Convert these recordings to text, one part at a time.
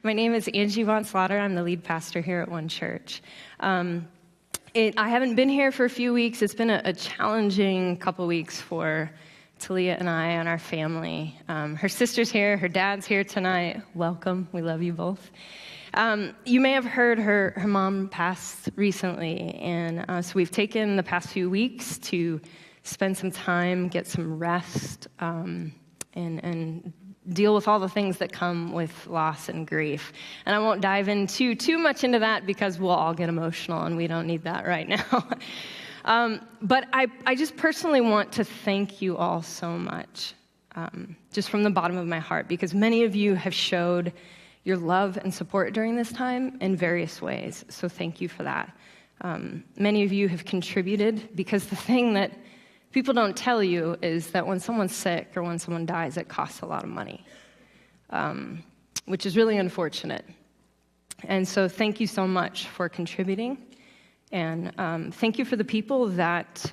My name is Angie Von Slaughter. I'm the lead pastor here at One Church. I haven't been here for a few weeks. It's been a challenging couple weeks for Talia and I and our family. Her sister's here. Her dad's here tonight. Welcome. We love you both. You may have heard her mom passed recently, and so we've taken the past few weeks to spend some time, get some rest, and deal with all the things that come with loss and grief. And I won't dive into too much into that because we'll all get emotional, and we don't need that right now. But I just personally want to thank you all so much, just from the bottom of my heart, because many of you have showed your love and support during this time in various ways. So thank you for that. Many of you have contributed, because the thing that people don't tell you is that when someone's sick or when someone dies, it costs a lot of money, which is really unfortunate. And so thank you so much for contributing. And thank you for the people that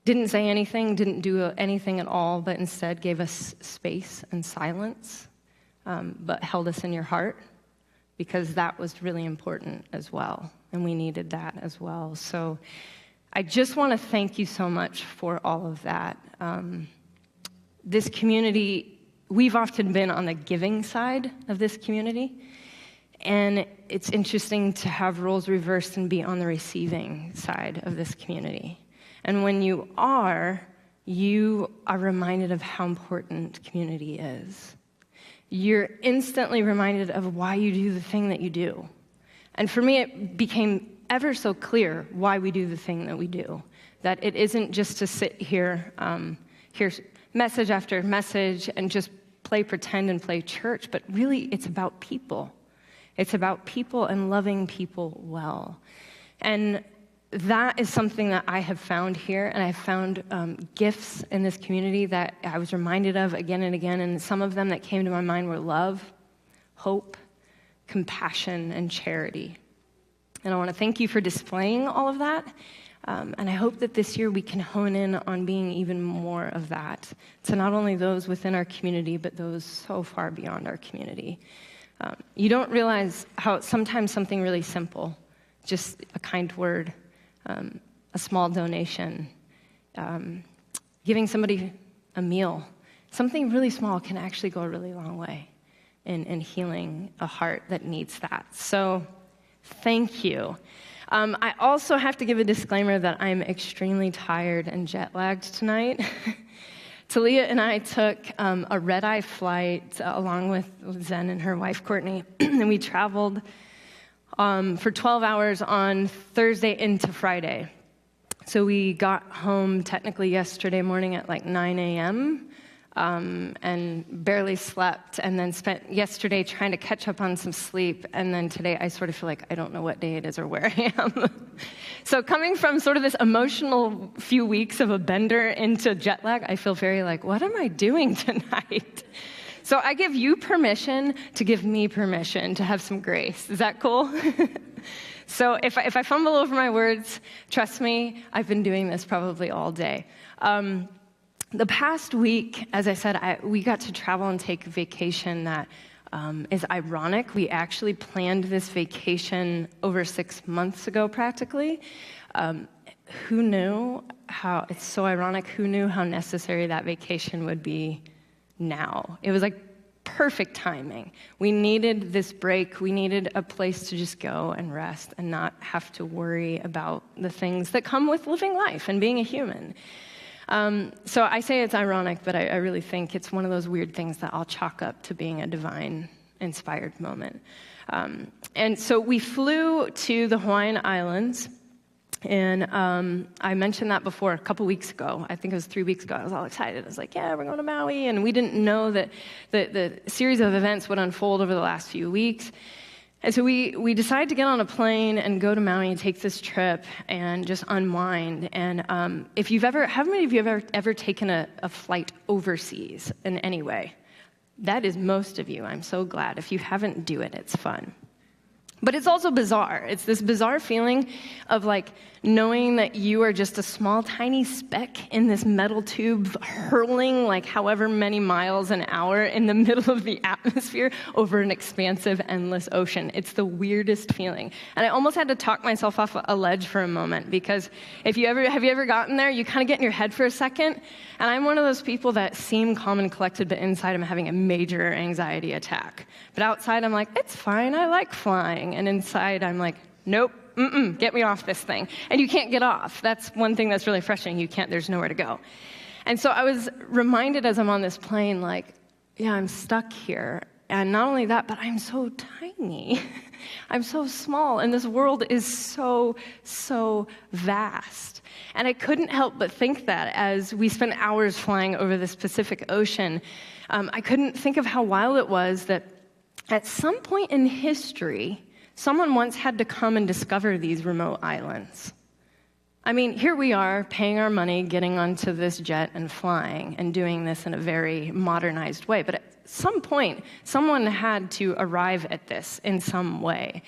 didn't say anything, didn't do anything at all, but instead gave us space and silence, but held us in your heart, because that was really important as well, and we needed that as well. So I just want to thank you so much for all of that. This community, we've often been on the giving side of this community, and it's interesting to have roles reversed and be on the receiving side of this community. And when you are reminded of how important community is. You're instantly reminded of why you do the thing that you do. And for me, it became ever so clear why we do the thing that we do, that it isn't just to sit here, hear message after message and just play pretend and play church, but really it's about people. It's about people and loving people well. And that is something that I have found here, and I've found gifts in this community that I was reminded of again and again, and some of them that came to my mind were love, hope, compassion, and charity. And I want to thank you for displaying all of that. And I hope that this year we can hone in on being even more of that to not only those within our community, but those so far beyond our community. You don't realize how sometimes something really simple, just a kind word, a small donation, giving somebody a meal, something really small can actually go a really long way in healing a heart that needs that. So thank you. I also have to give a disclaimer that I'm extremely tired and jet-lagged tonight. Talia and I took a red-eye flight along with Zen and her wife, Courtney, and we traveled for 12 hours on Thursday into Friday. So we got home technically yesterday morning at like 9 a.m., and barely slept, and then spent yesterday trying to catch up on some sleep, and then today I sort of feel like I don't know what day it is or where I am. So coming from sort of this emotional few weeks of a bender into jet lag, I feel very like, what am I doing tonight? So I give you permission to give me permission to have some grace. Is that cool? So if I fumble over my words, trust me, I've been doing this probably all day. The past week, as I said, we got to travel and take a vacation that is ironic. We actually planned this vacation over 6 months ago, practically. Who knew how, it's so ironic, who knew how necessary that vacation would be now? It was like perfect timing. We needed this break. We needed a place to just go and rest and not have to worry about the things that come with living life and being a human. So I say it's ironic, but I really think it's one of those weird things that I'll chalk up to being a divine-inspired moment. And so we flew to the Hawaiian Islands, and I mentioned that before a couple weeks ago. I think it was 3 weeks ago. I was all excited. I was like, yeah, we're going to Maui, and we didn't know that the series of events would unfold over the last few weeks. And so we decided to get on a plane and go to Maui and take this trip and just unwind. And how many of you have ever taken a flight overseas in any way? That is most of you. I'm so glad. If you haven't, do it. It's fun. But it's also bizarre. It's this bizarre feeling of like knowing that you are just a small, tiny speck in this metal tube hurling like however many miles an hour in the middle of the atmosphere over an expansive, endless ocean. It's the weirdest feeling. And I almost had to talk myself off a ledge for a moment, because have you ever gotten there? You kind of get in your head for a second. And I'm one of those people that seem calm and collected, but inside I'm having a major anxiety attack. But outside I'm like, it's fine, I like flying. And inside I'm like, nope, get me off this thing. And you can't get off. That's one thing that's really frustrating. There's nowhere to go. And so I was reminded as I'm on this plane, like, yeah, I'm stuck here. And not only that, but I'm so tiny. I'm so small, and this world is so, so vast. And I couldn't help but think that as we spent hours flying over this Pacific Ocean, I couldn't think of how wild it was that at some point in history, someone once had to come and discover these remote islands. I mean, here we are, paying our money, getting onto this jet and flying, and doing this in a very modernized way. But at some point, someone had to arrive at this in some way.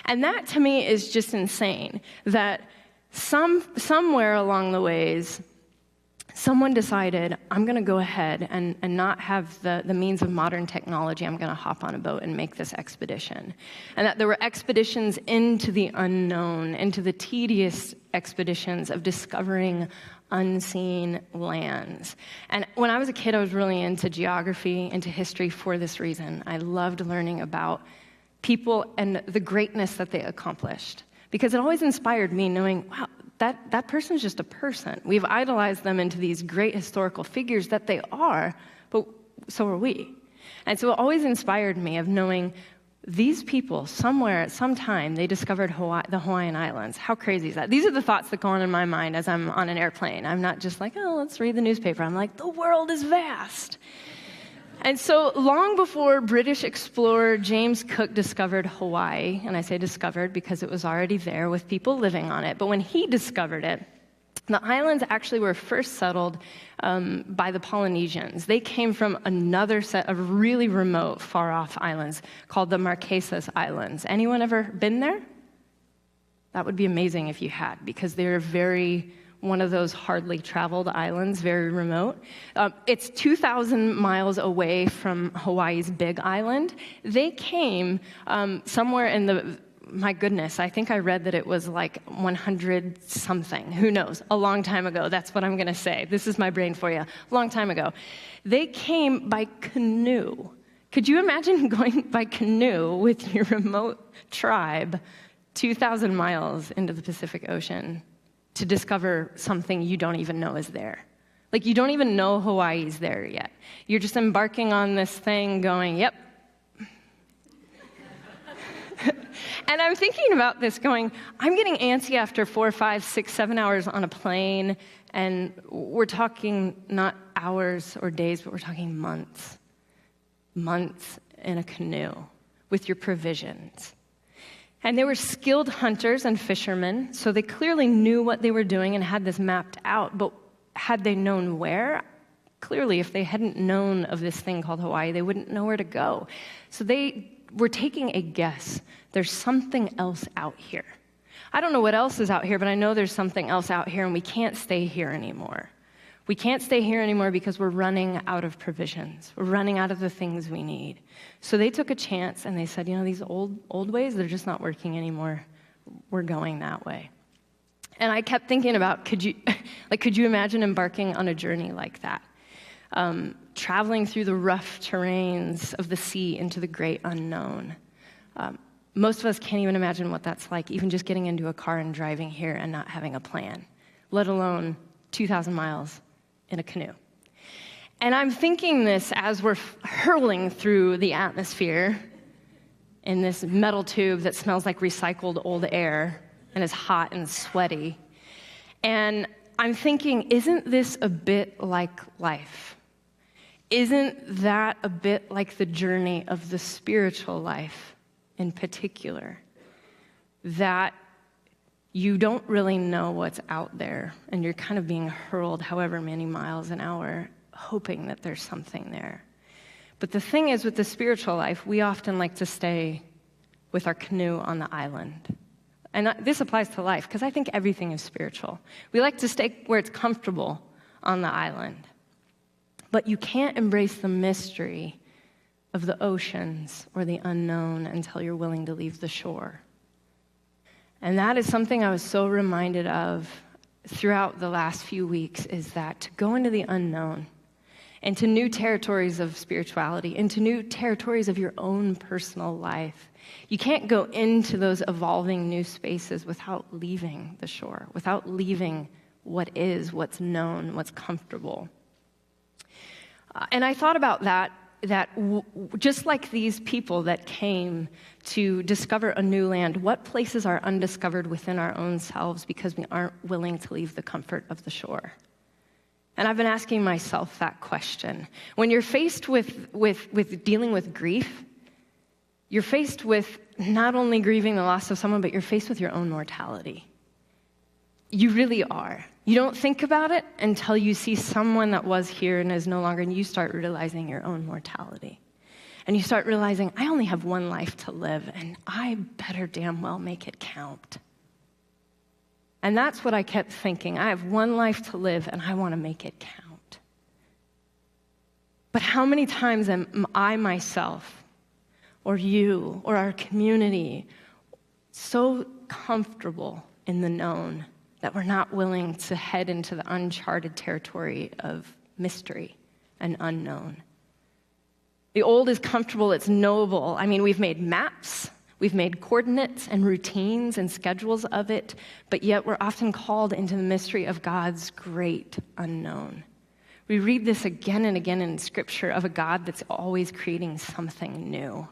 And that, to me, is just insane, that somewhere along the ways, someone decided, I'm going to go ahead and not have the means of modern technology. I'm going to hop on a boat and make this expedition. And that there were expeditions into the unknown, into the tedious expeditions of discovering unseen lands. And when I was a kid, I was really into geography, into history for this reason. I loved learning about people and the greatness that they accomplished, because it always inspired me knowing, wow, that person's just a person. We've idolized them into these great historical figures that they are, but so are we. And so it always inspired me of knowing these people, somewhere at some time, they discovered the Hawaiian Islands. How crazy is that? These are the thoughts that go on in my mind as I'm on an airplane. I'm not just like, oh, let's read the newspaper. I'm like, the world is vast. And so long before British explorer James Cook discovered Hawaii, and I say discovered because it was already there with people living on it, but when he discovered it, the islands actually were first settled by the Polynesians. They came from another set of really remote, far-off islands called the Marquesas Islands. Anyone ever been there? That would be amazing if you had, because they're one of those hardly traveled islands, very remote. It's 2,000 miles away from Hawaii's Big Island. They came somewhere in my goodness, I think I read that it was like 100 something. Who knows? A long time ago. That's what I'm going to say. This is my brain for you. A long time ago. They came by canoe. Could you imagine going by canoe with your remote tribe 2,000 miles into the Pacific Ocean to discover something you don't even know is there? Like, you don't even know Hawaii's there yet. You're just embarking on this thing going, yep. And I'm thinking about this going, I'm getting antsy after 4, 5, 6, 7 hours on a plane, and we're talking not hours or days, but we're talking months. Months in a canoe with your provisions. And they were skilled hunters and fishermen, so they clearly knew what they were doing and had this mapped out. But had they known where? Clearly, if they hadn't known of this thing called Hawaii, they wouldn't know where to go. So they were taking a guess. There's something else out here. I don't know what else is out here, but I know there's something else out here, and we can't stay here anymore. We can't stay here anymore because we're running out of provisions. We're running out of the things we need. So they took a chance, and they said, these old ways, they're just not working anymore. We're going that way. And I kept thinking about, could you imagine embarking on a journey like that? Traveling through the rough terrains of the sea into the great unknown. Most of us can't even imagine what that's like, even just getting into a car and driving here and not having a plan, let alone 2,000 miles in a canoe. And I'm thinking this as we're hurling through the atmosphere in this metal tube that smells like recycled old air and is hot and sweaty. And I'm thinking, isn't this a bit like life? Isn't that a bit like the journey of the spiritual life in particular? That you don't really know what's out there, and you're kind of being hurled however many miles an hour, hoping that there's something there. But the thing is, with the spiritual life, we often like to stay with our canoe on the island. And this applies to life, because I think everything is spiritual. We like to stay where it's comfortable on the island. But you can't embrace the mystery of the oceans or the unknown until you're willing to leave the shore. And that is something I was so reminded of throughout the last few weeks, is that to go into the unknown, into new territories of spirituality, into new territories of your own personal life, you can't go into those evolving new spaces without leaving the shore, without leaving what is, what's known, what's comfortable. And I thought about that just like these people that came to discover a new land, what places are undiscovered within our own selves because we aren't willing to leave the comfort of the shore? And I've been asking myself that question. When you're faced with dealing with grief, you're faced with not only grieving the loss of someone, but you're faced with your own mortality. You really are. You don't think about it until you see someone that was here and is no longer, and you start realizing your own mortality. And you start realizing, I only have one life to live, and I better damn well make it count. And that's what I kept thinking. I have one life to live, and I want to make it count. But how many times am I myself, or you, or our community, so comfortable in the known that we're not willing to head into the uncharted territory of mystery and unknown? The old is comfortable, it's knowable. I mean, we've made maps, we've made coordinates and routines and schedules of it, but yet we're often called into the mystery of God's great unknown. We read this again and again in Scripture of a God that's always creating something new.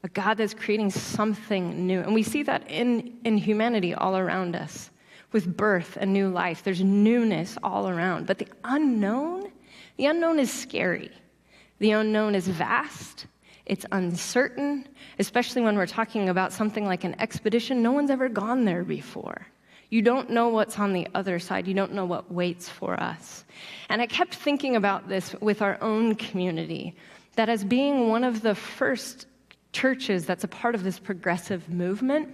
A God that's creating something new. And we see that in humanity all around us. With birth and new life, there's newness all around. But the unknown is scary. The unknown is vast. It's uncertain, especially when we're talking about something like an expedition. No one's ever gone there before. You don't know what's on the other side. You don't know what waits for us. And I kept thinking about this with our own community, that as being one of the first churches that's a part of this progressive movement,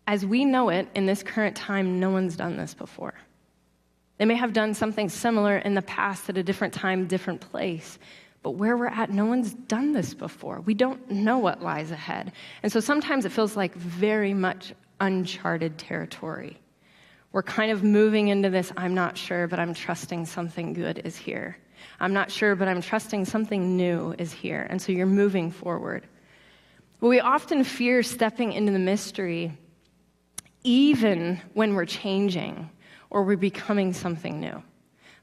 as we know it in this current time, no one's done this before. They may have done something similar in the past at a different time, different place, but where we're at, no one's done this before. We don't know what lies ahead. And so sometimes it feels like very much uncharted territory. We're kind of moving into this, I'm not sure, but I'm trusting something good is here. I'm not sure, but I'm trusting something new is here. And so you're moving forward. But we often fear stepping into the mystery even when we're changing or we're becoming something new.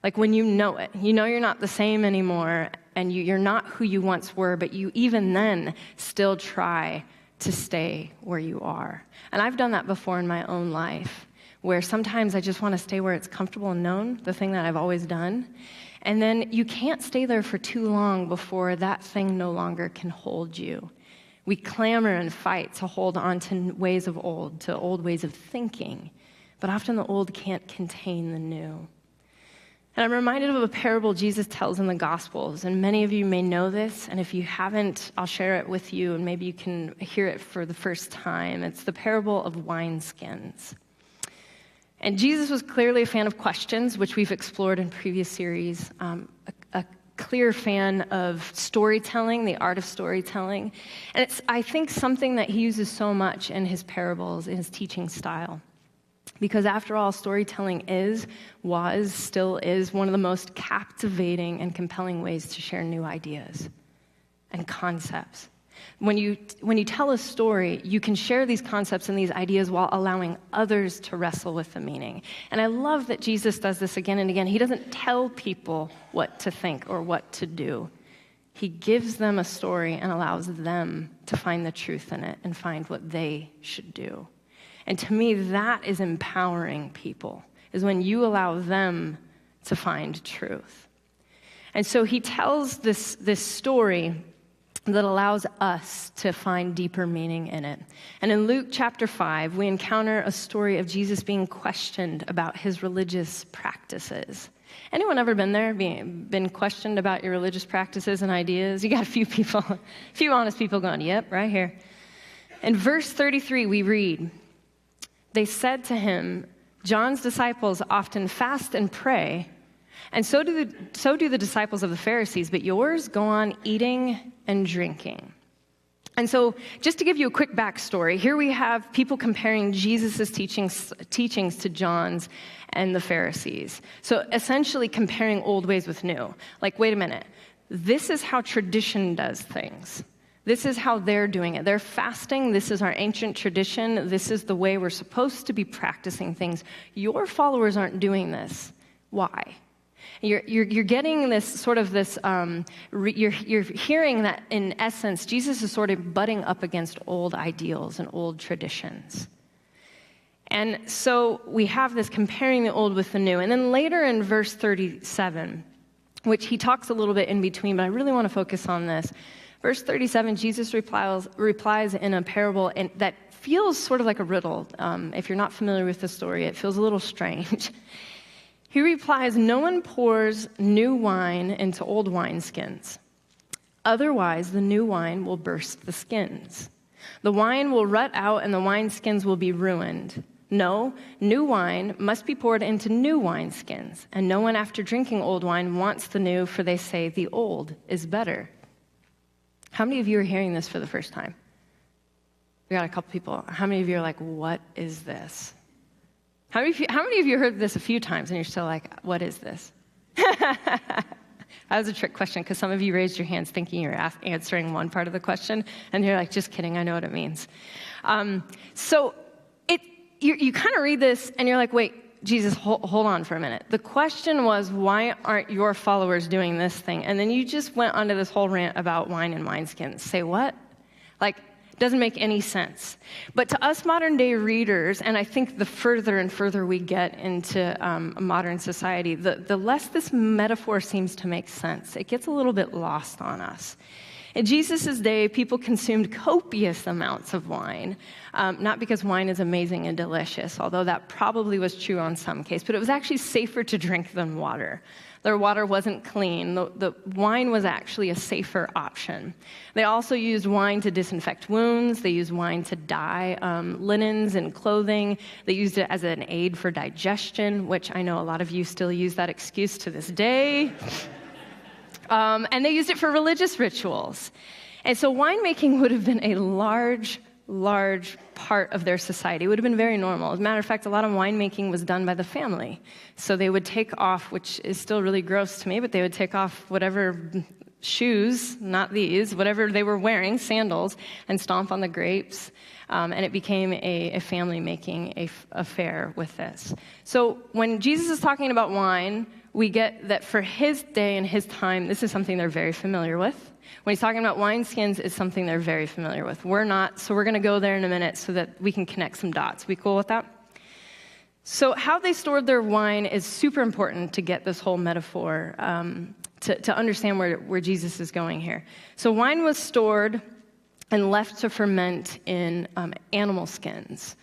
Like when you know it, you know you're not the same anymore, and you're not who you once were, but you even then still try to stay where you are. And I've done that before in my own life, where sometimes I just want to stay where it's comfortable and known, the thing that I've always done. And then you can't stay there for too long before that thing no longer can hold you. We clamor and fight to hold on to ways of old, to old ways of thinking, but often the old can't contain the new. And I'm reminded of a parable Jesus tells in the Gospels, and many of you may know this, and if you haven't, I'll share it with you, and maybe you can hear it for the first time. It's the parable of wineskins. And Jesus was clearly a fan of questions, which we've explored in previous series, a clear fan of storytelling, the art of storytelling. And it's, I think, something that he uses so much in his parables, in his teaching style. Because after all, storytelling still is one of the most captivating and compelling ways to share new ideas and concepts. When you tell a story, you can share these concepts and these ideas while allowing others to wrestle with the meaning. And I love that Jesus does this again and again. He doesn't tell people what to think or what to do. He gives them a story and allows them to find the truth in it and find what they should do. And to me, that is empowering people, is when you allow them to find truth. And so he tells this story that allows us to find deeper meaning in it. And in Luke chapter 5, we encounter a story of Jesus being questioned about his religious practices. Anyone ever been there, been questioned about your religious practices and ideas? You got a few people, a few honest people going, yep, right here. In verse 33, we read, they said to him, John's disciples often fast and pray, and so do the disciples of the Pharisees, but yours go on eating and drinking. And so just to give you a quick backstory, here we have people comparing Jesus' teachings to John's and the Pharisees. So essentially comparing old ways with new. Like, wait a minute, this is how tradition does things. This is how they're doing it. They're fasting. This is our ancient tradition. This is the way we're supposed to be practicing things. Your followers aren't doing this. Why? You're getting this sort of this, you're hearing that in essence, Jesus is sort of butting up against old ideals and old traditions. And so we have this comparing the old with the new. And then later in verse 37, which he talks a little bit in between, but I really want to focus on this. Verse 37, Jesus replies in a parable and that feels sort of like a riddle. If you're not familiar with the story, it feels a little strange. He replies, no one pours new wine into old wineskins. Otherwise, the new wine will burst the skins. The wine will rut out and the wineskins will be ruined. No, new wine must be poured into new wineskins. And no one after drinking old wine wants the new, for they say the old is better. How many of you are hearing this for the first time? We got a couple people. How many of you are like, what is this? How many of you heard this a few times and you're still like, what is this? That was a trick question because some of you raised your hands thinking you were answering one part of the question, and you're like, just kidding, I know what it means. So you kind of read this and you're like, wait, Jesus, hold on for a minute. The question was, why aren't your followers doing this thing? And then you just went onto this whole rant about wine and wineskins. Say what? Like, doesn't make any sense. But to us modern day readers, and I think the further and further we get into modern society, the less this metaphor seems to make sense. It gets a little bit lost on us. In Jesus' day, people consumed copious amounts of wine, not because wine is amazing and delicious, although that probably was true on some case, but it was actually safer to drink than water. Their water wasn't clean. The wine was actually a safer option. They also used wine to disinfect wounds. They used wine to dye linens and clothing. They used it as an aid for digestion, which I know a lot of you still use that excuse to this day. And they used it for religious rituals. And so winemaking would have been a large part of their society. It would have been very normal. As a matter of fact, a lot of winemaking was done by the family. So they would take off, which is still really gross to me, but they would take off whatever shoes, not these, whatever they were wearing, sandals, and stomp on the grapes. And it became a family making affair with this. So when Jesus is talking about wine, we get that for his day and his time, this is something they're very familiar with. When he's talking about wineskins, it's something they're very familiar with. We're not, so we're going to go there in a minute so that we can connect some dots. We cool with that? So how they stored their wine is super important to get this whole metaphor, to understand where Jesus is going here. So wine was stored and left to ferment in animal skins,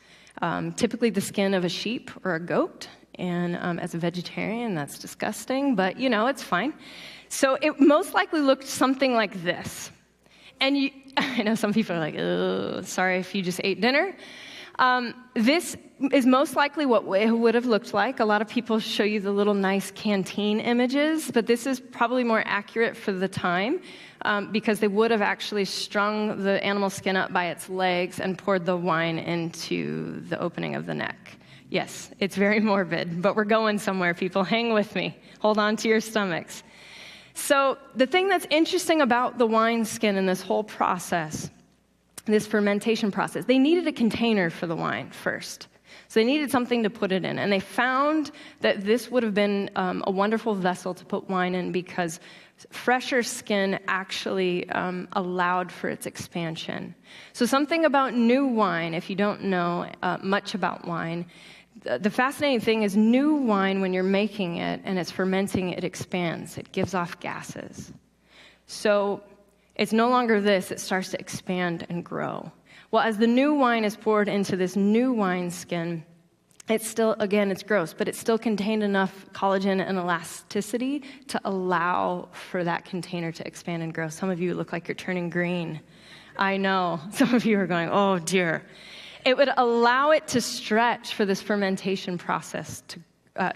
typically the skin of a sheep or a goat. And as a vegetarian, that's disgusting, but it's fine. So it most likely looked something like this. And I know some people are like, oh, sorry if you just ate dinner. This is most likely what it would have looked like. A lot of people show you the little nice canteen images, but this is probably more accurate for the time because they would have actually strung the animal skin up by its legs and poured the wine into the opening of the neck. Yes, it's very morbid, but we're going somewhere, people. Hang with me. Hold on to your stomachs. So the thing that's interesting about the wineskin and this whole process, this fermentation process, they needed a container for the wine first. So they needed something to put it in. And they found that this would have been a wonderful vessel to put wine in because fresher skin actually allowed for its expansion. So something about new wine, if you don't know much about wine, the fascinating thing is new wine, when you're making it and it's fermenting, it expands. It gives off gases. So it's no longer this. It starts to expand and grow. Well, as the new wine is poured into this new wineskin, it's still, again, it's gross, but it still contained enough collagen and elasticity to allow for that container to expand and grow. Some of you look like you're turning green. I know. Some of you are going, oh dear. It would allow it to stretch for this fermentation process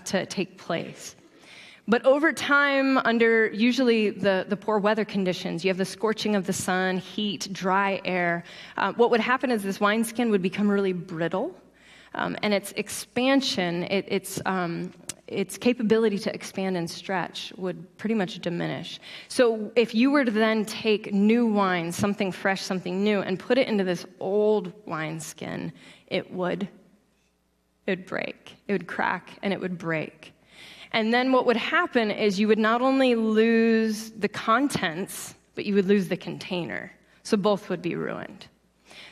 to take place. But over time, under usually the poor weather conditions, you have the scorching of the sun, heat, dry air. What would happen is this wineskin would become really brittle, and its expansion, its capability to expand and stretch would pretty much diminish. So if you were to then take new wine, something fresh, something new, and put it into this old wineskin, it would break. It would crack, and it would break. And then what would happen is you would not only lose the contents, but you would lose the container. So both would be ruined.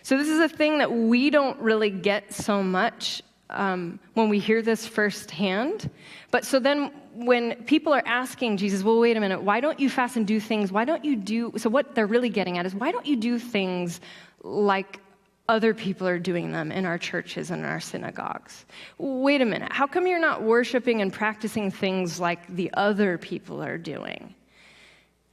So this is a thing that we don't really get so much when we hear this firsthand. But so then when people are asking Jesus, well, wait a minute, why don't you fast and do things? Why don't you do, so what they're really getting at is, why don't you do things like other people are doing them in our churches and in our synagogues? Wait a minute, how come you're not worshiping and practicing things like the other people are doing?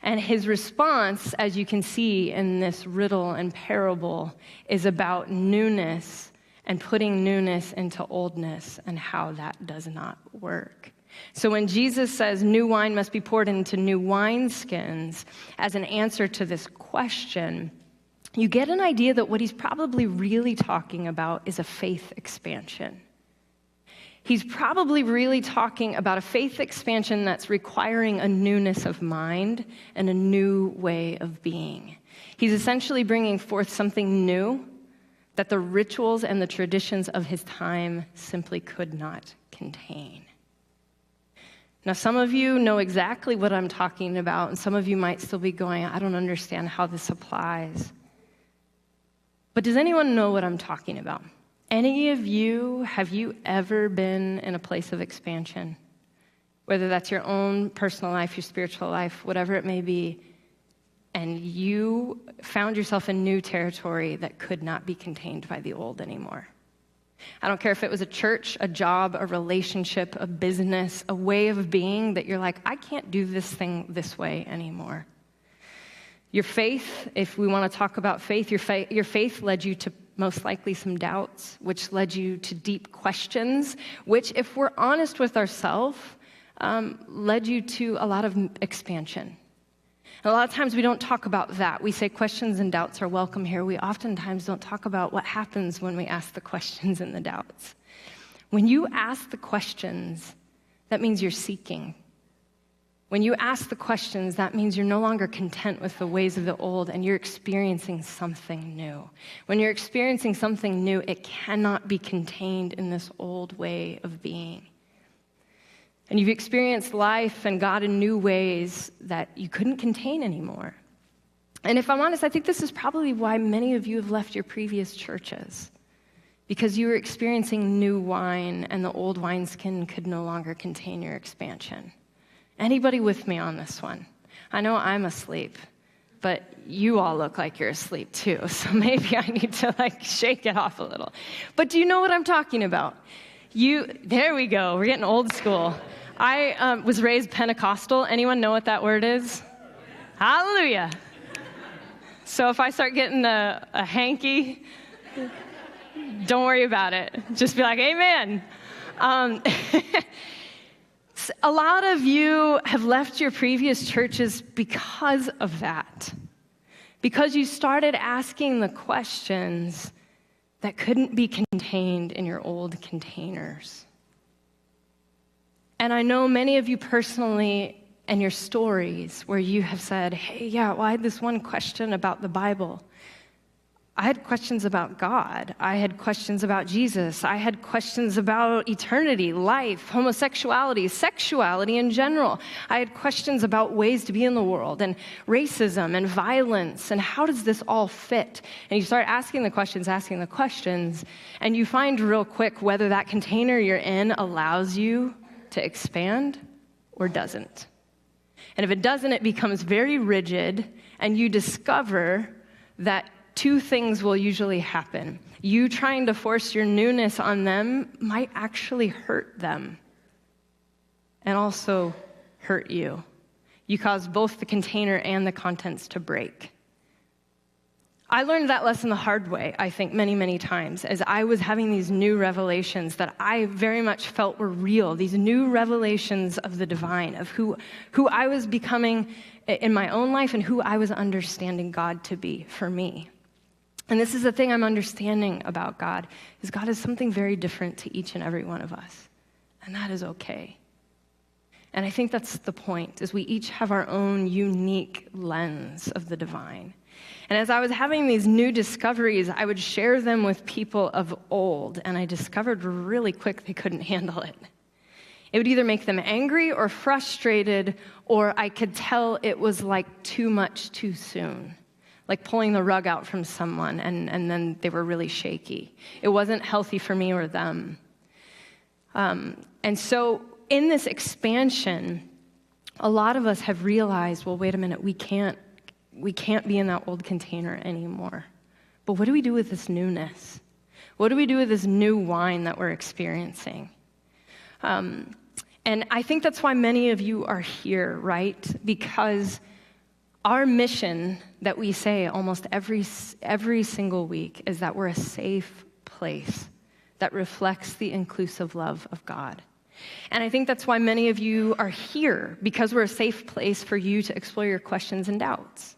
And his response, as you can see in this riddle and parable, is about newness and putting newness into oldness and how that does not work. So when Jesus says new wine must be poured into new wineskins as an answer to this question, you get an idea that what he's probably really talking about is a faith expansion. He's probably really talking about a faith expansion that's requiring a newness of mind and a new way of being. He's essentially bringing forth something new that the rituals and the traditions of his time simply could not contain. Now, some of you know exactly what I'm talking about, and some of you might still be going, I don't understand how this applies. But does anyone know what I'm talking about? Any of you, have you ever been in a place of expansion? Whether that's your own personal life, your spiritual life, whatever it may be, and you found yourself in new territory that could not be contained by the old anymore. I don't care if it was a church, a job, a relationship, a business, a way of being that you're like, I can't do this thing this way anymore. Your faith, if we want to talk about faith, your faith led you to most likely some doubts, which led you to deep questions, which, if we're honest with ourselves, led you to a lot of expansion. And a lot of times we don't talk about that. We say questions and doubts are welcome here. We oftentimes don't talk about what happens when we ask the questions and the doubts. When you ask the questions, that means you're seeking. When you ask the questions, that means you're no longer content with the ways of the old and you're experiencing something new. When you're experiencing something new, it cannot be contained in this old way of being. And you've experienced life and God in new ways that you couldn't contain anymore. And if I'm honest, I think this is probably why many of you have left your previous churches, because you were experiencing new wine and the old wineskin could no longer contain your expansion. Anybody with me on this one? I know I'm asleep, but you all look like you're asleep too, so maybe I need to shake it off a little. But do you know what I'm talking about? There we go, we're getting old school. I was raised Pentecostal. Anyone know what that word is? Hallelujah. So if I start getting a hanky, don't worry about it. Just be like, amen. A lot of you have left your previous churches because of that. Because you started asking the questions that couldn't be contained in your old containers. And I know many of you personally and your stories where you have said, hey, yeah, well, I had this one question about the Bible. I had questions about God. I had questions about Jesus. I had questions about eternity, life, homosexuality, sexuality in general. I had questions about ways to be in the world and racism and violence and how does this all fit? And you start asking the questions, and you find real quick whether that container you're in allows you to expand or doesn't. And if it doesn't, it becomes very rigid, and you discover that two things will usually happen. You trying to force your newness on them might actually hurt them and also hurt you. You cause both the container and the contents to break. I learned that lesson the hard way, I think, many, many times, as I was having these new revelations that I very much felt were real, these new revelations of the divine, of who I was becoming in my own life and who I was understanding God to be for me. And this is the thing I'm understanding about God, is God is something very different to each and every one of us, and that is okay. And I think that's the point, is we each have our own unique lens of the divine. And as I was having these new discoveries, I would share them with people of old, and I discovered really quick they couldn't handle it. It would either make them angry or frustrated, or I could tell it was like too much too soon, like pulling the rug out from someone, and then they were really shaky. It wasn't healthy for me or them. And so in this expansion, a lot of us have realized, well, wait a minute, we can't be in that old container anymore. But what do we do with this newness? What do we do with this new wine that we're experiencing? And I think that's why many of you are here, right? Because our mission that we say almost every single week is that we're a safe place that reflects the inclusive love of God. And I think that's why many of you are here, because we're a safe place for you to explore your questions and doubts.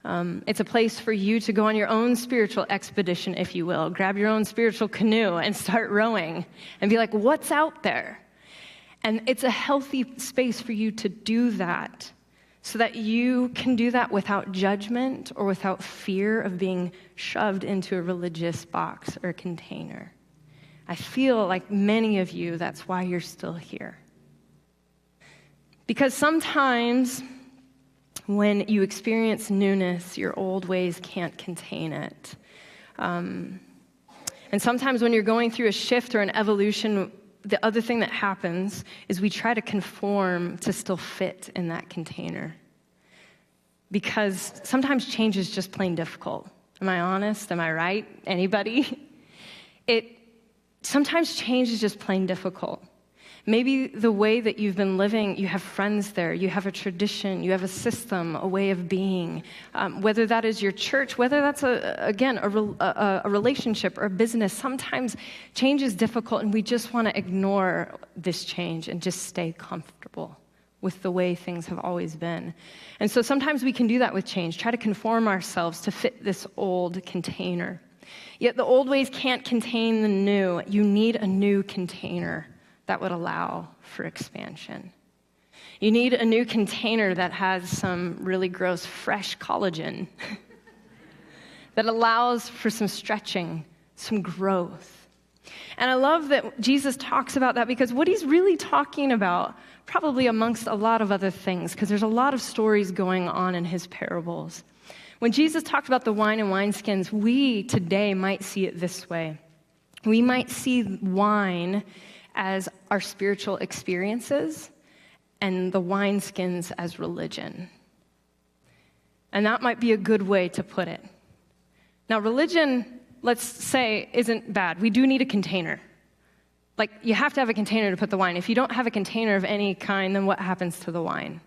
It's a place for you to go on your own spiritual expedition, if you will. Grab your own spiritual canoe and start rowing and be like, what's out there? And it's a healthy space for you to do that so that you can do that without judgment or without fear of being shoved into a religious box or container. I feel like many of you, that's why you're still here. Because sometimes when you experience newness, your old ways can't contain it. And sometimes when you're going through a shift or an evolution, the other thing that happens is we try to conform to still fit in that container. Because sometimes change is just plain difficult. Am I honest? Am I right? Anybody? Sometimes change is just plain difficult. Maybe the way that you've been living, you have friends there, you have a tradition, you have a system, a way of being. Whether that is your church, whether that's, a relationship or a business, sometimes change is difficult and we just want to ignore this change and just stay comfortable with the way things have always been. And so sometimes we can do that with change, try to conform ourselves to fit this old container. Yet the old ways can't contain the new. You need a new container that would allow for expansion. You need a new container that has some really gross, fresh collagen that allows for some stretching, some growth. And I love that Jesus talks about that, because what he's really talking about, probably amongst a lot of other things, because there's a lot of stories going on in his parables. When Jesus talked about the wine and wineskins, we today might see it this way. We might see wine as our spiritual experiences and the wineskins as religion. And that might be a good way to put it. Now, religion, let's say, isn't bad. We do need a container. Like, you have to have a container to put the wine. If you don't have a container of any kind, then what happens to the wine?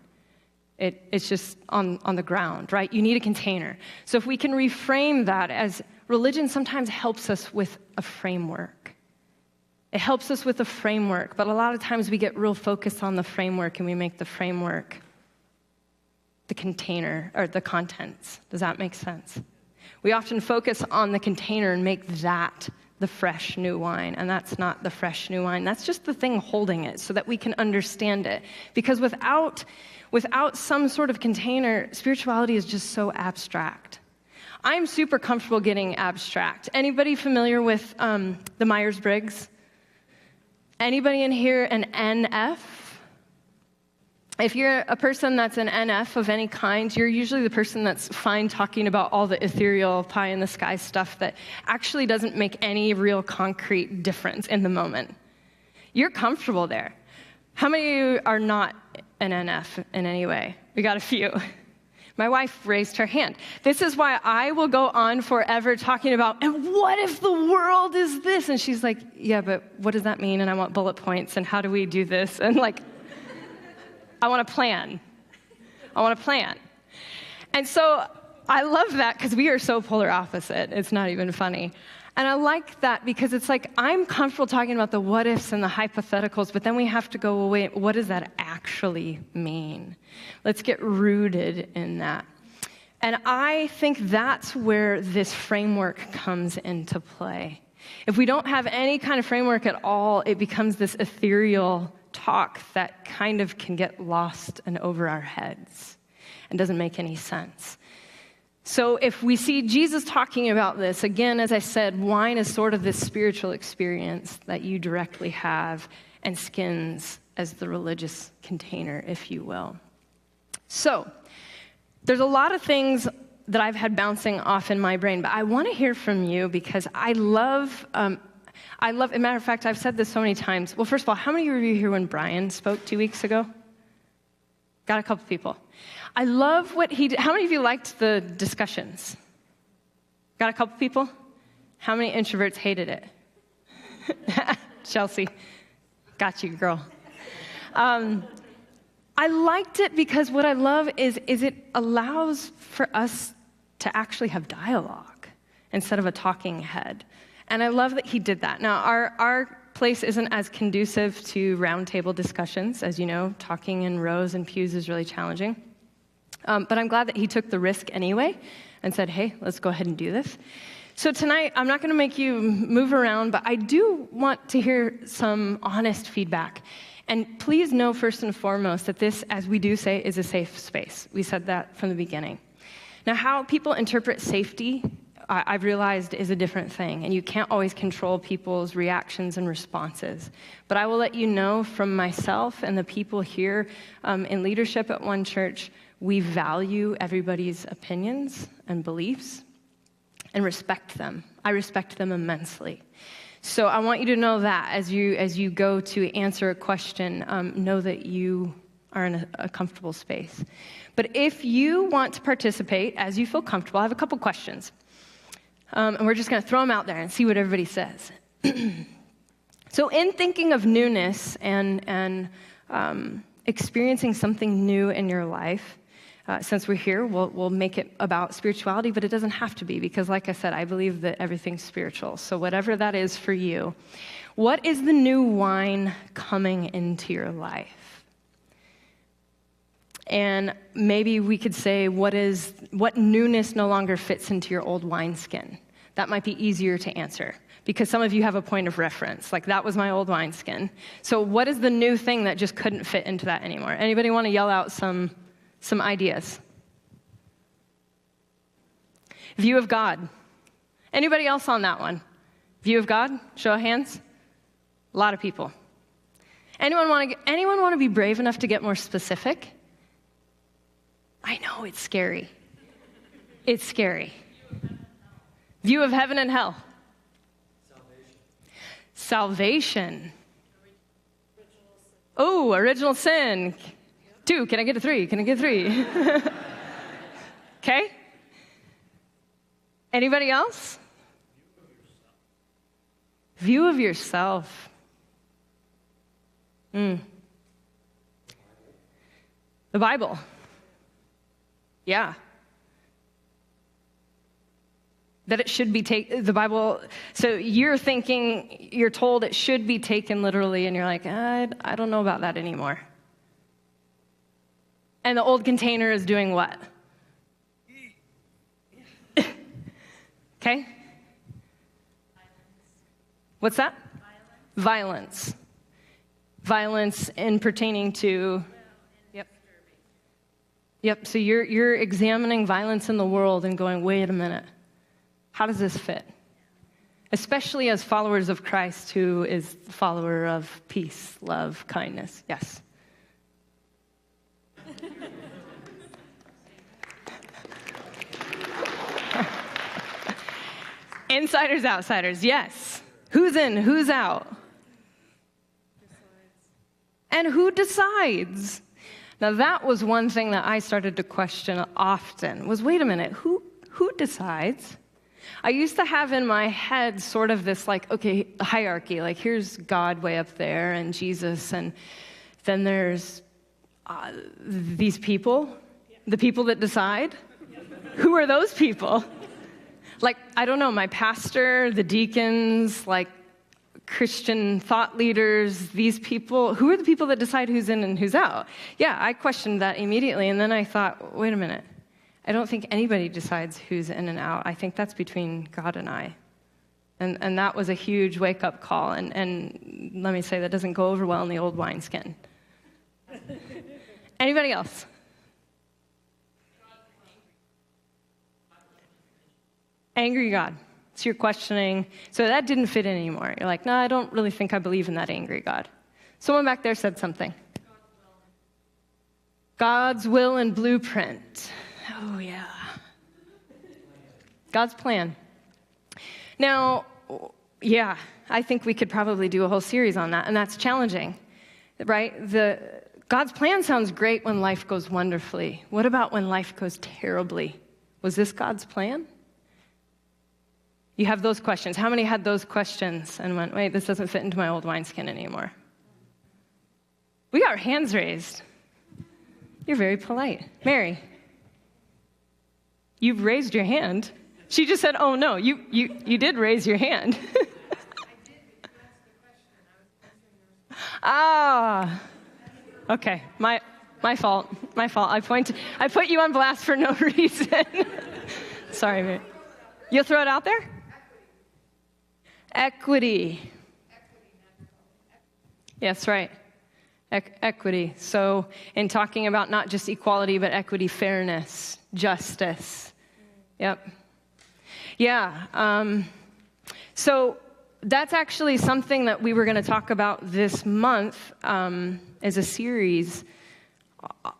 It's just on the ground, right? You need a container. So if we can reframe that as religion sometimes helps us with a framework. It helps us with a framework, but a lot of times we get real focused on the framework and we make the framework the container or the contents. Does that make sense? We often focus on the container and make that the fresh new wine, and that's not the fresh new wine. That's just the thing holding it so that we can understand it. Because without some sort of container, spirituality is just so abstract. I'm super comfortable getting abstract. Anybody familiar with the Myers-Briggs? Anybody in here an NF? If you're a person that's an NF of any kind, you're usually the person that's fine talking about all the ethereal pie-in-the-sky stuff that actually doesn't make any real concrete difference in the moment. You're comfortable there. How many of you are not an NF in any way? We got a few. My wife raised her hand. This is why I will go on forever talking about, and what if the world is this? And she's like, yeah, but what does that mean? And I want bullet points, and how do we do this? And like, I want a plan. I want a plan. And so I love that because we are so polar opposite. It's not even funny. And I like that because it's like, I'm comfortable talking about the what ifs and the hypotheticals, but then we have to go, well, wait, what does that actually mean? Let's get rooted in that. And I think that's where this framework comes into play. If we don't have any kind of framework at all, it becomes this ethereal talk that kind of can get lost and over our heads and doesn't make any sense. So if we see Jesus talking about this, again, as I said, wine is sort of this spiritual experience that you directly have, and skins as the religious container, if you will. So there's a lot of things that I've had bouncing off in my brain, but I want to hear from you because I love, as a matter of fact, I've said this so many times. Well, first of all, how many of you were here when Brian spoke 2 weeks ago? Got a couple people. I love what he did. How many of you liked the discussions? Got a couple people? How many introverts hated it? Chelsea, got you, girl. I liked it because what I love is it allows for us to actually have dialogue instead of a talking head. And I love that he did that. Now, our place isn't as conducive to roundtable discussions. As you know, talking in rows and pews is really challenging. But I'm glad that he took the risk anyway and said, hey, let's go ahead and do this. So tonight, I'm not going to make you move around, but I do want to hear some honest feedback. And please know, first and foremost, that this, as we do say, is a safe space. We said that from the beginning. Now, how people interpret safety, I've realized, is a different thing. And you can't always control people's reactions and responses. But I will let you know from myself and the people here in leadership at One Church, we value everybody's opinions and beliefs and respect them. I respect them immensely. So I want you to know that as you go to answer a question, know that you are in a comfortable space. But if you want to participate as you feel comfortable, I have a couple questions. And we're just going to throw them out there and see what everybody says. So in thinking of newness and experiencing something new in your life, since we're here, we'll make it about spirituality, but it doesn't have to be because, like I said, I believe that everything's spiritual. So whatever that is for you, what is the new wine coming into your life? And maybe we could say, what newness no longer fits into your old wineskin? That might be easier to answer because some of you have a point of reference. Like, that was my old wineskin. So what is the new thing that just couldn't fit into that anymore? Anybody want to yell out some ideas? View of God. Anybody else on that one? View of God? Show of hands. A lot of people. Anyone want to be brave enough to get more specific? I know, it's scary. It's scary. View of heaven and hell. Salvation. Oh, original sin. 2, can I get a 3? Can I get 3? Okay. Anybody else? View of yourself. The Bible. Yeah. That it should be the Bible, so you're told it should be taken literally, and you're like, I don't know about that anymore. And the old container is doing what? Okay? What's that? Violence. Violence in pertaining to... Yep, so you're examining violence in the world and going, wait a minute. How does this fit? Especially as followers of Christ, who is the follower of peace, love, kindness. Yes. Insiders, outsiders, yes. Who's in, who's out? And who decides? Now, that was one thing that I started to question often, was, wait a minute, who decides? I used to have in my head sort of this, like, okay, hierarchy, like, here's God way up there, and Jesus, and then there's these people, the people that decide. Who are those people? Like, I don't know, my pastor, the deacons, like, Christian thought leaders, these people, who are the people that decide who's in and who's out? Yeah, I questioned that immediately, and then I thought, wait a minute. I don't think anybody decides who's in and out. I think that's between God and I. And that was a huge wake-up call, and let me say, that doesn't go over well in the old wineskin. Anybody else? Angry God. So you're questioning. So that didn't fit in anymore. You're like, no, I don't really think I believe in that angry God. Someone back there said something. God's will and blueprint. Oh, yeah. God's plan. Now, yeah, I think we could probably do a whole series on that, and that's challenging, right? God's plan sounds great when life goes wonderfully. What about when life goes terribly? Was this God's plan? You have those questions. How many had those questions and went, wait, this doesn't fit into my old wineskin anymore? We got our hands raised. You're very polite. Mary, you've raised your hand. She just said, oh, no, you did raise your hand. I did, but you asked the question. I was answering the response. Okay, my fault. I put you on blast for no reason. Sorry, Mary. You'll throw it out there? Equity. Yes, right. Equity. So in talking about not just equality, but equity, fairness, justice. Yep. Yeah. So that's actually something that we were going to talk about this month as a series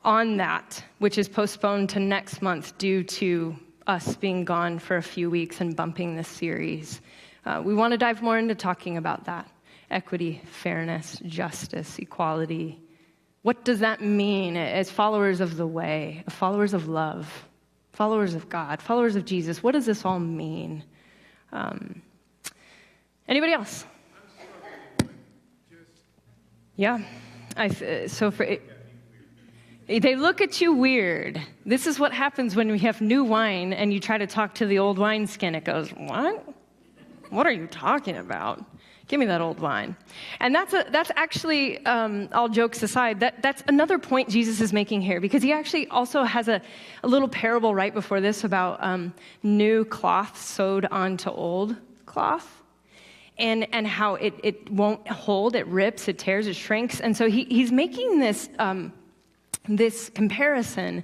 on that, which is postponed to next month due to us being gone for a few weeks and bumping this series. We want to dive more into talking about that. Equity, fairness, justice, equality. What does that mean as followers of the way, followers of love, followers of God, followers of Jesus? What does this all mean? Anybody else? Yeah. They look at you weird. This is what happens when we have new wine and you try to talk to the old wineskin. It goes, what? What are you talking about? Give me that old wine. And that's actually, all jokes aside, that's another point Jesus is making here, because he actually also has a little parable right before this about new cloth sewed onto old cloth, and how it won't hold, it rips, it tears, it shrinks. And so he's making this this comparison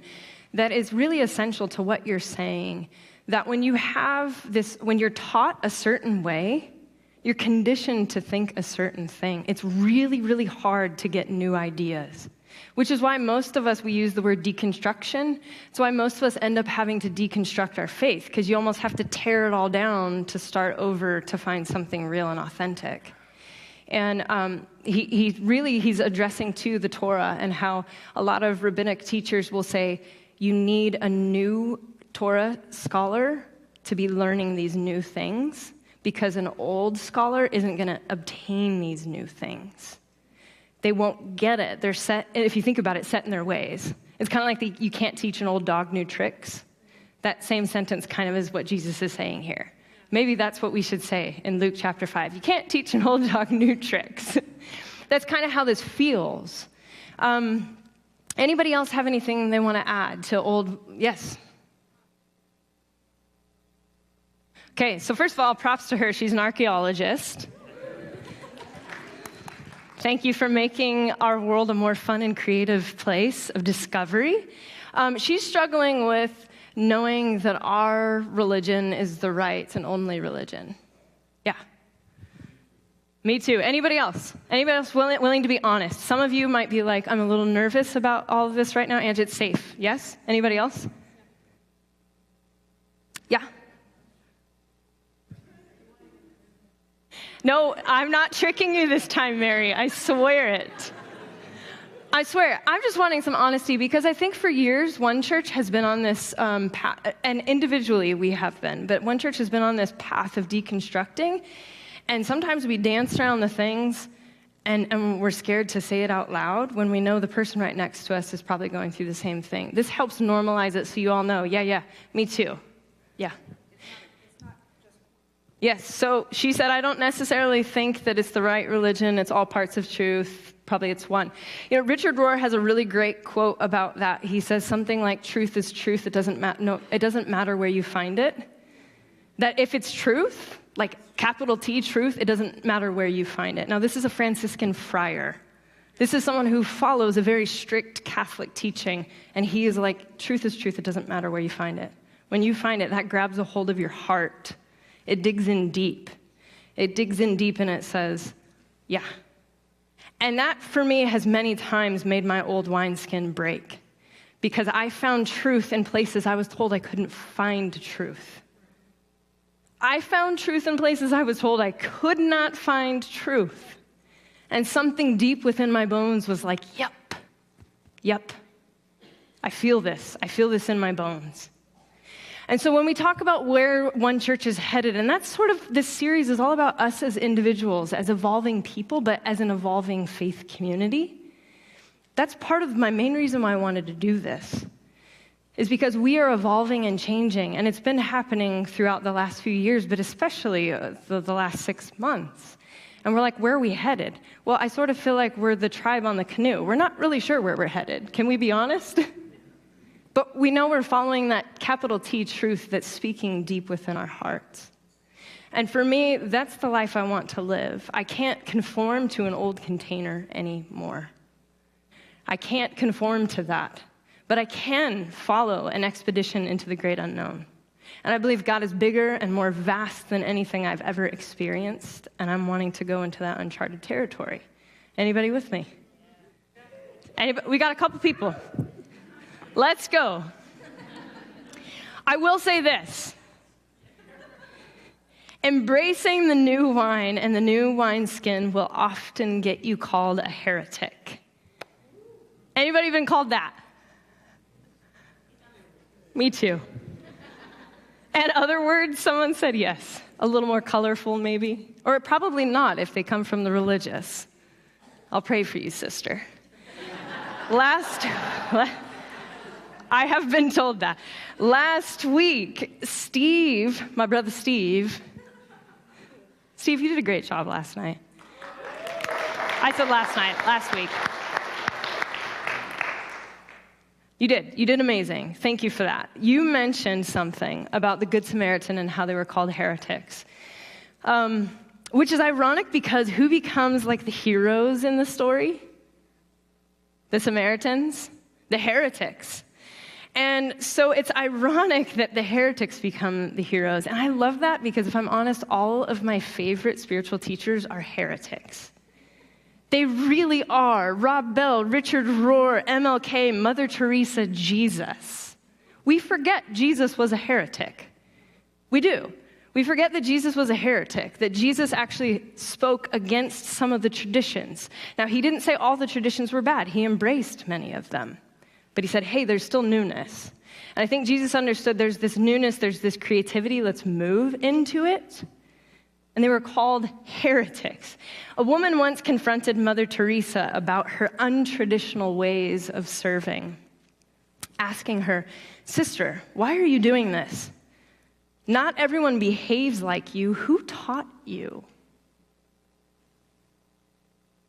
that is really essential to what you're saying, that when you have this, when you're taught a certain way, you're conditioned to think a certain thing. It's really, really hard to get new ideas, which is why most of us, we use the word deconstruction. It's why most of us end up having to deconstruct our faith, because you almost have to tear it all down to start over to find something real and authentic. And he's addressing to the Torah, and how a lot of rabbinic teachers will say, you need a new Torah scholar to be learning these new things, because an old scholar isn't going to obtain these new things. They won't get it. They're set, if you think about it, set in their ways. It's kind of like you can't teach an old dog new tricks. That same sentence kind of is what Jesus is saying here. Maybe that's what we should say in Luke chapter 5. You can't teach an old dog new tricks. That's kind of how this feels. Anybody else have anything they want to add to old? Yes. Okay, so first of all, props to her. She's an archaeologist. Thank you for making our world a more fun and creative place of discovery. She's struggling with knowing that our religion is the right and only religion. Yeah. Me too. Anybody else? Anybody else willing to be honest? Some of you might be like, I'm a little nervous about all of this right now. Angie, it's safe. Yes? Anybody else? Yeah. No, I'm not tricking you this time, Mary. I swear it. I swear, I'm just wanting some honesty because I think for years, One Church has been on this path, and individually we have been, but One Church has been on this path of deconstructing, and sometimes we dance around the things, and we're scared to say it out loud when we know the person right next to us is probably going through the same thing. This helps normalize it so you all know, yeah, me too. Yeah. Yes, so she said, I don't necessarily think that it's the right religion. It's all parts of truth. Probably it's one. You know, Richard Rohr has a really great quote about that. He says something like, truth is truth. It doesn't matter where you find it. That if it's truth, like capital T, truth, it doesn't matter where you find it. Now, this is a Franciscan friar. This is someone who follows a very strict Catholic teaching, and he is like, truth is truth. It doesn't matter where you find it. When you find it, that grabs a hold of your heart. It digs in deep. It digs in deep and it says, yeah. And that, for me, has many times made my old wineskin break because I found truth in places I was told I couldn't find truth. I found truth in places I was told I could not find truth. And something deep within my bones was like, yep, I feel this. I feel this in my bones. And so when we talk about where One Church is headed, and that's sort of, this series is all about us as individuals, as evolving people, but as an evolving faith community. That's part of my main reason why I wanted to do this, is because we are evolving and changing, and it's been happening throughout the last few years, but especially the last 6 months. And we're like, where are we headed? Well, I sort of feel like we're the tribe on the canoe. We're not really sure where we're headed. Can we be honest? But we know we're following that capital T truth that's speaking deep within our hearts. And for me, that's the life I want to live. I can't conform to an old container anymore. I can't conform to that. But I can follow an expedition into the great unknown. And I believe God is bigger and more vast than anything I've ever experienced, and I'm wanting to go into that uncharted territory. Anybody with me? We got a couple people. Let's go. I will say this. Embracing the new wine and the new wineskin will often get you called a heretic. Anybody been called that? Me too. And other words, someone said yes. A little more colorful, maybe. Or probably not if they come from the religious. I'll pray for you, sister. I have been told that. Last week, Steve, my brother Steve, you did a great job last night. I said last week. You did amazing. Thank you for that. You mentioned something about the Good Samaritan and how they were called heretics, which is ironic because who becomes like the heroes in the story? The Samaritans, the heretics. And so it's ironic that the heretics become the heroes. And I love that because if I'm honest, all of my favorite spiritual teachers are heretics. They really are. Rob Bell, Richard Rohr, MLK, Mother Teresa, Jesus. We forget Jesus was a heretic. We do. We forget that Jesus was a heretic, that Jesus actually spoke against some of the traditions. Now, he didn't say all the traditions were bad. He embraced many of them. But he said, hey, there's still newness. And I think Jesus understood there's this newness, there's this creativity, let's move into it. And they were called heretics. A woman once confronted Mother Teresa about her untraditional ways of serving, asking her, sister, why are you doing this? Not everyone behaves like you. Who taught you?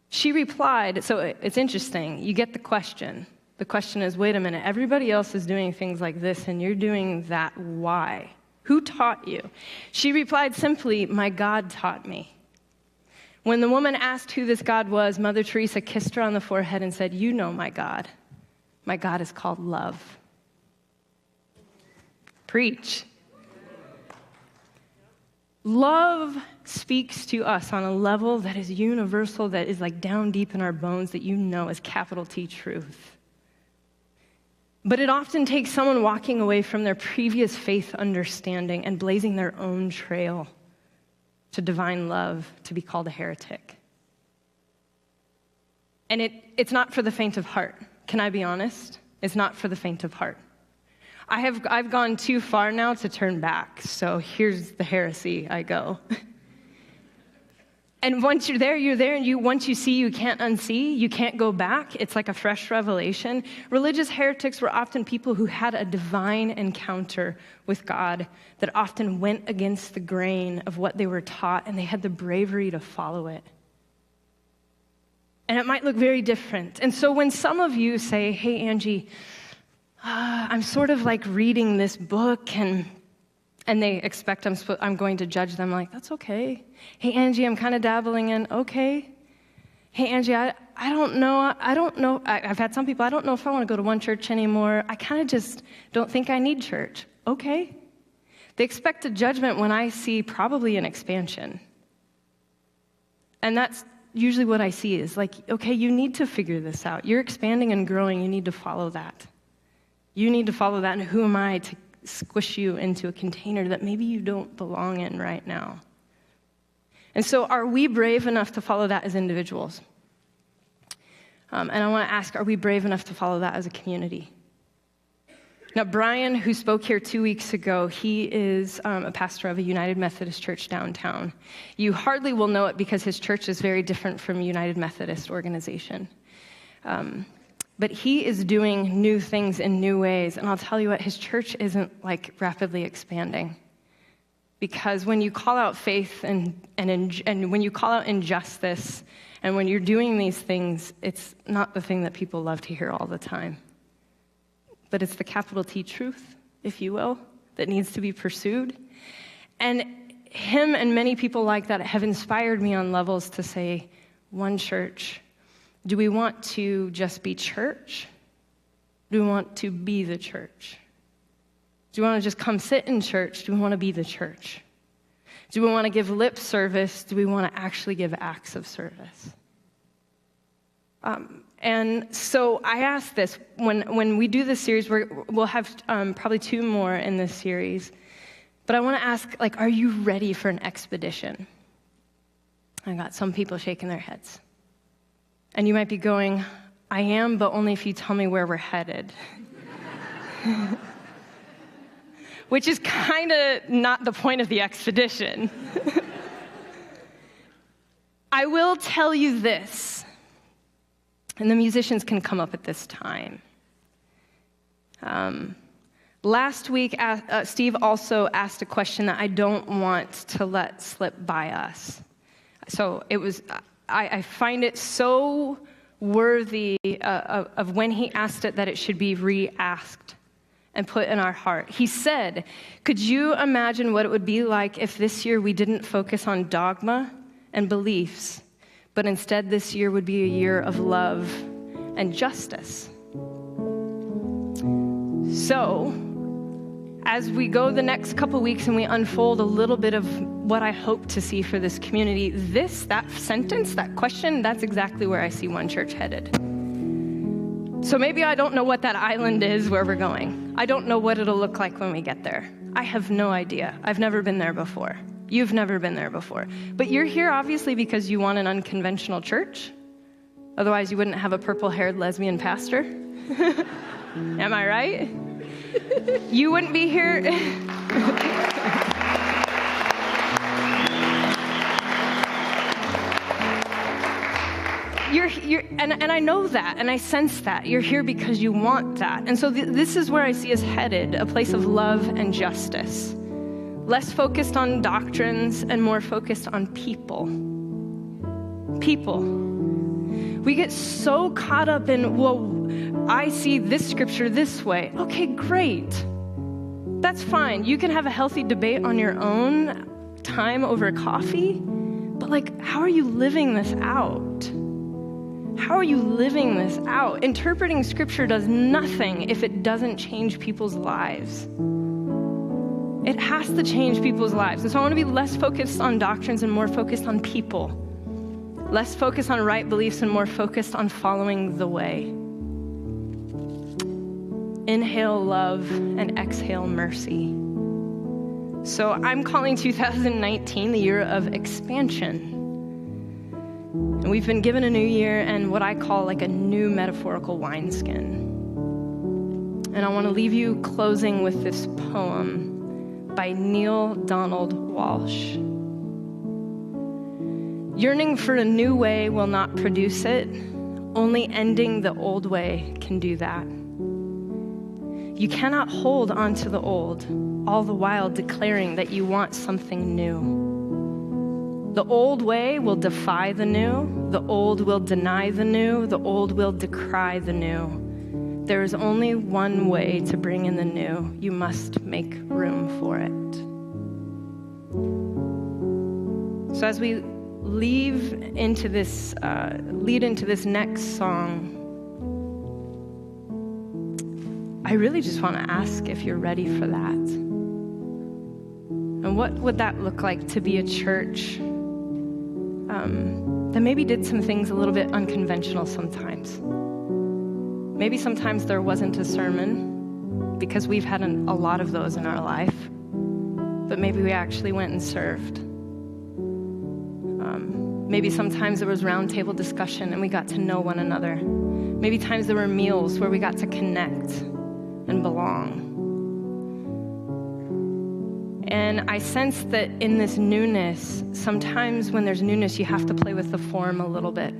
She replied, so it's interesting, you get the question. The question is, wait a minute, everybody else is doing things like this and you're doing that, why? Who taught you? She replied simply, my God taught me. When the woman asked who this God was, Mother Teresa kissed her on the forehead and said, you know my God. My God is called love. Preach. Love speaks to us on a level that is universal, that is like down deep in our bones, that you know is capital T truth. But it often takes someone walking away from their previous faith understanding and blazing their own trail to divine love to be called a heretic. And it's not for the faint of heart. Can I be honest? It's not for the faint of heart. I've gone too far now to turn back, so here's the heresy I go. And once you're there, and once you see, you can't unsee, you can't go back. It's like a fresh revelation. Religious heretics were often people who had a divine encounter with God that often went against the grain of what they were taught, and they had the bravery to follow it. And it might look very different. And so when some of you say, hey, Angie, I'm sort of like reading this book, and they expect I'm going to judge them, like, that's okay. Hey, Angie, I'm kind of dabbling in, okay. Hey, Angie, I don't know. I've had some people, I don't know if I want to go to one church anymore. I kind of just don't think I need church. Okay. They expect a judgment when I see probably an expansion. And that's usually what I see is like, okay, you need to figure this out. You're expanding and growing. You need to follow that. You need to follow that, and who am I to squish you into a container that maybe you don't belong in right now? And so are we brave enough to follow that as individuals? And I want to ask, are we brave enough to follow that as a community? Now, Brian, who spoke here 2 weeks ago, he is a pastor of a United Methodist church downtown. You hardly will know it because his church is very different from United Methodist organization. But he is doing new things in new ways. And I'll tell you what, his church isn't like rapidly expanding. Because when you call out faith and when you call out injustice, and when you're doing these things, it's not the thing that people love to hear all the time. But it's the capital T truth, if you will, that needs to be pursued. And him and many people like that have inspired me on levels to say, one church. Do we want to just be church? Do we want to be the church? Do we want to just come sit in church? Do we want to be the church? Do we want to give lip service? Do we want to actually give acts of service? And so I ask this, when we do this series, we'll have probably 2 more in this series. But I want to ask, like, are you ready for an expedition? I got some people shaking their heads. And you might be going, I am, but only if you tell me where we're headed. Which is kind of not the point of the expedition. I will tell you this, and the musicians can come up at this time. Last week, Steve also asked a question that I don't want to let slip by us. So it was... I find it so worthy of when he asked it that it should be re-asked and put in our heart. He said, could you imagine what it would be like if this year we didn't focus on dogma and beliefs, but instead this year would be a year of love and justice? So, as we go the next couple weeks and we unfold a little bit of what I hope to see for this community, that sentence, that question, that's exactly where I see One Church headed. So maybe I don't know what that island is where we're going. I don't know what it'll look like when we get there. I have no idea. I've never been there before. You've never been there before. But you're here obviously because you want an unconventional church. Otherwise you wouldn't have a purple-haired lesbian pastor. Am I right? You wouldn't be here. And I know that, and I sense that. You're here because you want that. And so this is where I see us headed, a place of love and justice. Less focused on doctrines and more focused on people. People. We get so caught up in, well, I see this scripture this way. Okay, great. That's fine. You can have a healthy debate on your own time over coffee, but like, how are you living this out? How are you living this out? Interpreting scripture does nothing if it doesn't change people's lives. It has to change people's lives. And so I want to be less focused on doctrines and more focused on people. Less focused on right beliefs and more focused on following the way. Inhale love and exhale mercy. So I'm calling 2019 the year of expansion. And we've been given a new year and what I call like a new metaphorical wineskin. And I want to leave you closing with this poem by Neale Donald Walsch. Yearning for a new way will not produce it. Only ending the old way can do that. You cannot hold on to the old, all the while declaring that you want something new. The old way will defy the new. The old will deny the new. The old will decry the new. There is only one way to bring in the new. You must make room for it. So as we lead into this next song, I really just want to ask if you're ready for that. And what would that look like to be a church that maybe did some things a little bit unconventional sometimes? Maybe sometimes there wasn't a sermon, because we've had a lot of those in our life, but maybe we actually went and served. Maybe sometimes there was roundtable discussion and we got to know one another. Maybe times there were meals where we got to connect and belong. And I sense that in this newness, sometimes when there's newness, you have to play with the form a little bit.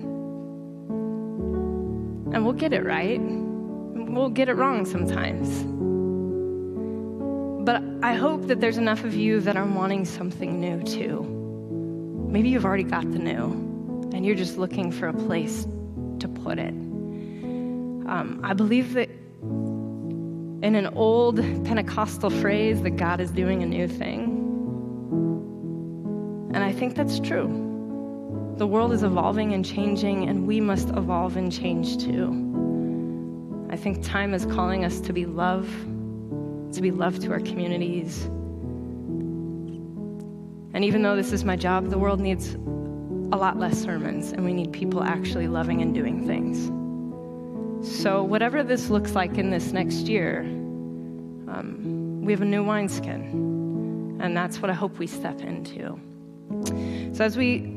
And we'll get it right. We'll get it wrong sometimes. But I hope that there's enough of you that are wanting something new too. Maybe you've already got the new, and you're just looking for a place to put it. I believe that in an old Pentecostal phrase that God is doing a new thing. And I think that's true. The world is evolving and changing, and we must evolve and change too. I think time is calling us to be love to our communities. And even though this is my job, the world needs a lot less sermons, and we need people actually loving and doing things. So whatever this looks like in this next year, we have a new wineskin, and that's what I hope we step into. So as we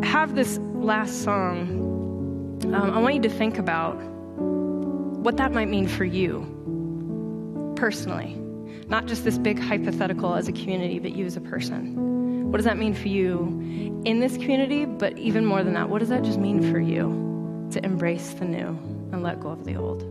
have this last song, I want you to think about what that might mean for you personally. Not just this big hypothetical as a community, but you as a person. What does that mean for you in this community? But even more than that, what does that just mean for you to embrace the new and let go of the old?